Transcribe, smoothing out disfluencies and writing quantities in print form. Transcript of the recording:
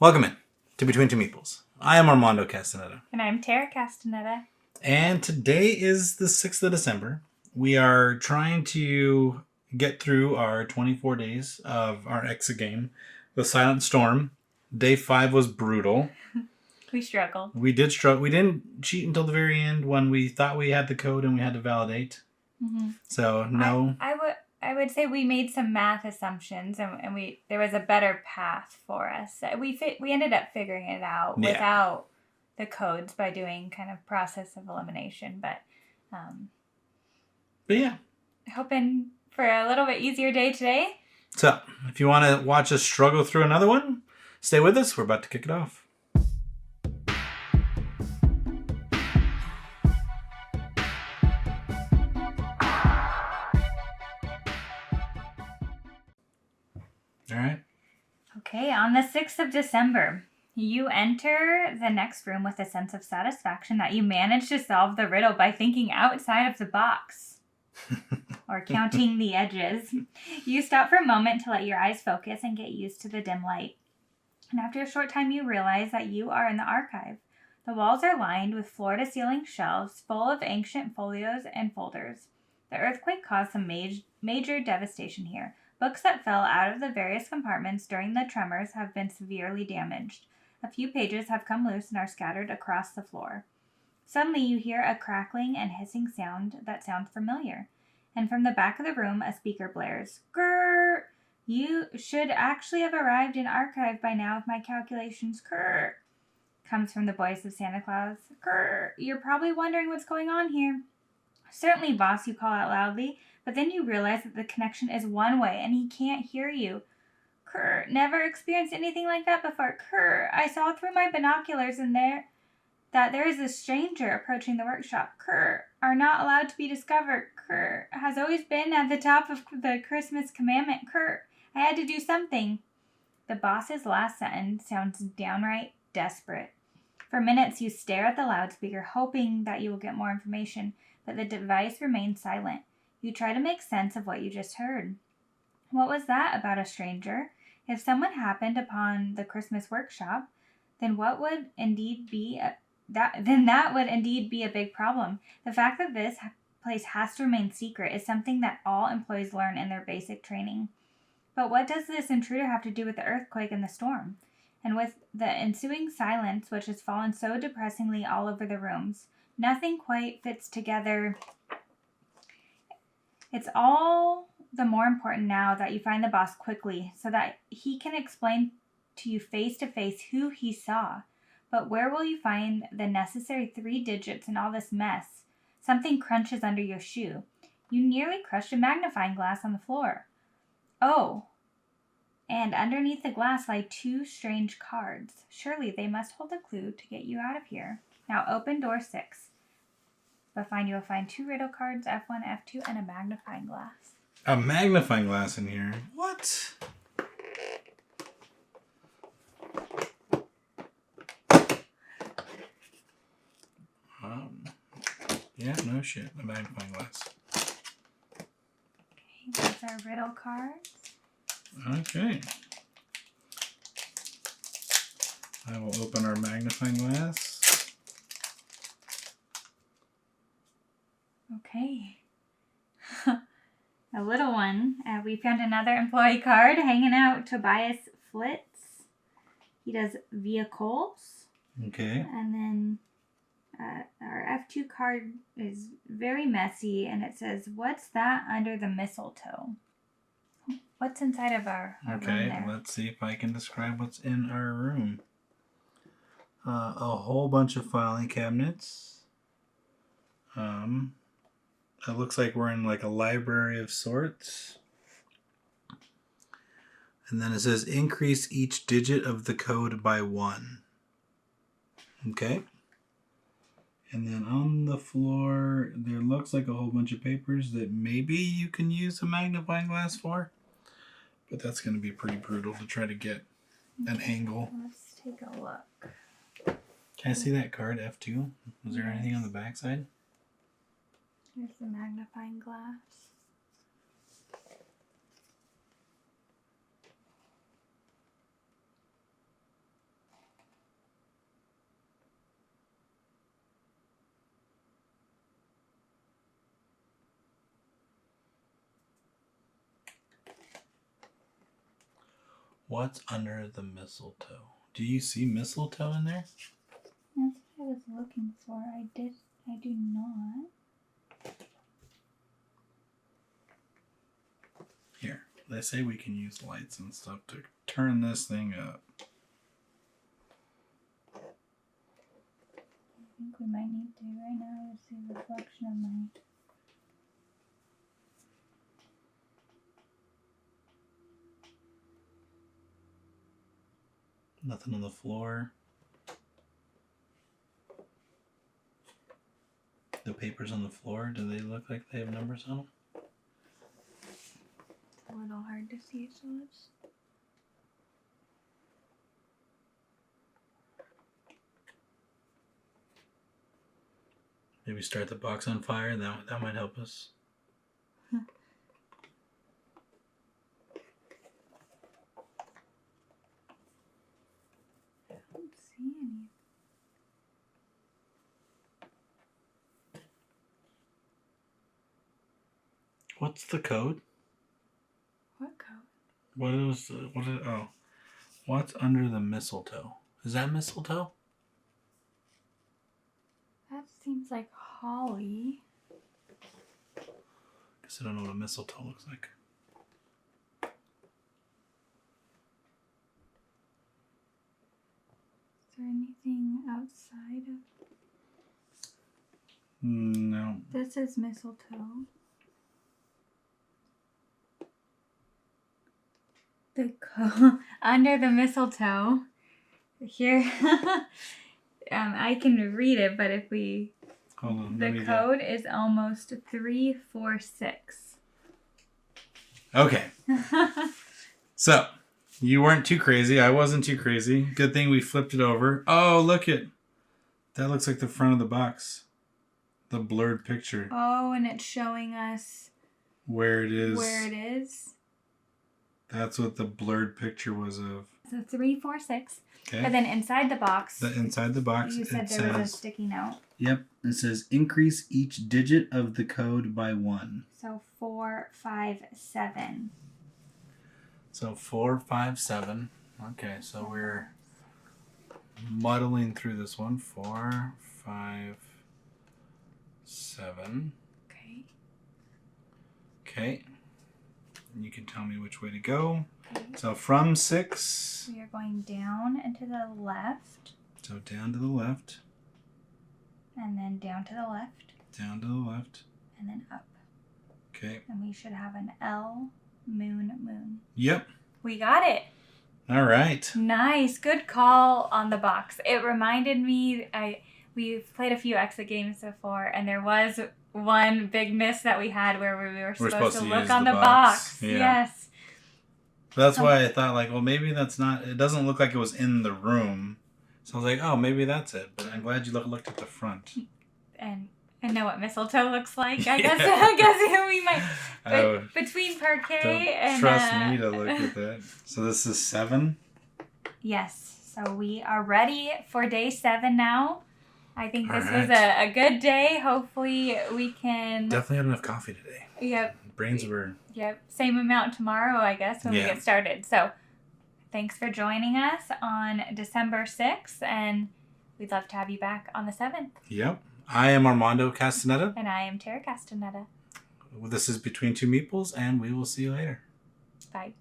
Welcome in to Between Two Meeples. I am Armando Castaneda. And I'm Tara Castaneda. And today is the 6th of December. We are trying to get through our 24 days of our exit game, The Silent Storm. Day 5 was brutal. We struggled. We did struggle. We didn't cheat until the very end when we thought we had the code and we had to validate. Mm-hmm. So, no. I would say we made some math assumptions and there was a better path for us. We ended up figuring it out without the codes by doing kind of process of elimination. But yeah. Hoping for a little bit easier day today. So, if you want to watch us struggle through another one, stay with us. We're about to kick it off. All right. Okay, on the 6th of December, you enter the next room with a sense of satisfaction that you managed to solve the riddle by thinking outside of the box or counting the edges. You stop for a moment to let your eyes focus and get used to the dim light. And after a short time, you realize that you are in the archive. The walls are lined with floor-to-ceiling shelves full of ancient folios and folders. The earthquake caused some major devastation here. Books that fell out of the various compartments during the tremors have been severely damaged. A few pages have come loose and are scattered across the floor. Suddenly you hear a crackling and hissing sound that sounds familiar. And from the back of the room, a speaker blares. Grrr! You should actually have arrived in archive by now if my calculations. Grrr! Comes from the voice of Santa Claus. Grrr! You're probably wondering what's going on here. Certainly, boss, you call out loudly. But then you realize that the connection is one way and he can't hear you. Kerr, never experienced anything like that before. Kerr, I saw through my binoculars and there is a stranger approaching the workshop. Kerr, are not allowed to be discovered. Kerr, has always been at the top of the Christmas commandment. Kerr, I had to do something. The boss's last sentence sounds downright desperate. For minutes you stare at the loudspeaker, hoping that you will get more information, but the device remains silent. You try to make sense of what you just heard. What was that about a stranger? If someone happened upon the Christmas workshop, then that would indeed be a big problem. The fact that this place has to remain secret is something that all employees learn in their basic training. But what does this intruder have to do with the earthquake and the storm? And with the ensuing silence, which has fallen so depressingly all over the rooms, nothing quite fits together. It's all the more important now that you find the boss quickly so that he can explain to you face to face who he saw. But where will you find the necessary 3 digits in all this mess? Something crunches under your shoe. You nearly crushed a magnifying glass on the floor. Oh, and underneath the glass lie 2 strange cards. Surely they must hold a clue to get you out of here. Now open door 6. But you will find 2 riddle cards, F1, F2, and a magnifying glass. A magnifying glass in here? What? Yeah, no shit. A magnifying glass. Okay, those are riddle cards. Okay. I will open our magnifying glass. Okay. A little one. We found another employee card hanging out. Tobias Flitz. He does vehicles. Okay. And then our F2 card is very messy, and it says, "What's that under the mistletoe?" What's inside of our room there? Okay, let's see if I can describe what's in our room. A whole bunch of filing cabinets. It looks like we're in like a library of sorts. And then it says increase each digit of the code by 1. Okay. And then on the floor, there looks like a whole bunch of papers that maybe you can use a magnifying glass for. But that's going to be pretty brutal to try to get an angle. Let's take a look. Can I see that card, F2? Was there anything on the back side? Here's the magnifying glass. What's under the mistletoe? Do you see mistletoe in there? That's what I was looking for. I do not. Here, they say we can use lights and stuff to turn this thing up. I think we might need to right now to see the reflection of my... Nothing on the floor. The papers on the floor, do they look like they have numbers on them? It's a little hard to see, so let's... Maybe start the box on fire. That might help us. I don't see any. What's the code? What code? What's under the mistletoe? Is that mistletoe? That seems like holly. Guess I don't know what a mistletoe looks like. Is there anything outside of... No. This is mistletoe. Under the mistletoe. Here, I can read it, but if we... Hold on. The code is almost 346. Okay. So, you weren't too crazy. I wasn't too crazy. Good thing we flipped it over. Oh, look it. That looks like the front of the box. The blurred picture. Oh, and it's showing us where it is. Where it is. That's what the blurred picture was of. So 346. Okay. But then inside the box. Inside the box, You said there was a sticky note. Yep. It says increase each digit of the code by 1. So 457. So 457. Okay, so we're muddling through this one. 4, 5, 7. Okay. Okay. And you can tell me which way to go. Okay. So from 6. We are going down and to the left. So down to the left. And then down to the left. Down to the left. And then up. Okay. And we should have an L, moon. Yep. We got it. All right. Nice. Good call on the box. It reminded me, we've played a few exit games before, and there was one big miss that we had where we were supposed to look on the box. Yeah. Yes. That's why I thought, like, well, maybe that's not, it doesn't look like it was in the room. So I was like, oh, maybe that's it. But I'm glad you looked at the front. And know what mistletoe looks like. I guess we might. But between parquet and... Trust me to look at that. So this is 7? Yes. So we are ready for day 7 now. I think this was right. a good day. Hopefully we can... Definitely had enough coffee today. Yep. Brains were... Yep. Same amount tomorrow, I guess, when we get started. So thanks for joining us on December 6th. And we'd love to have you back on the 7th. Yep. I am Armando Castaneda. And I am Tara Castaneda. This is Between Two Meeples, and we will see you later. Bye.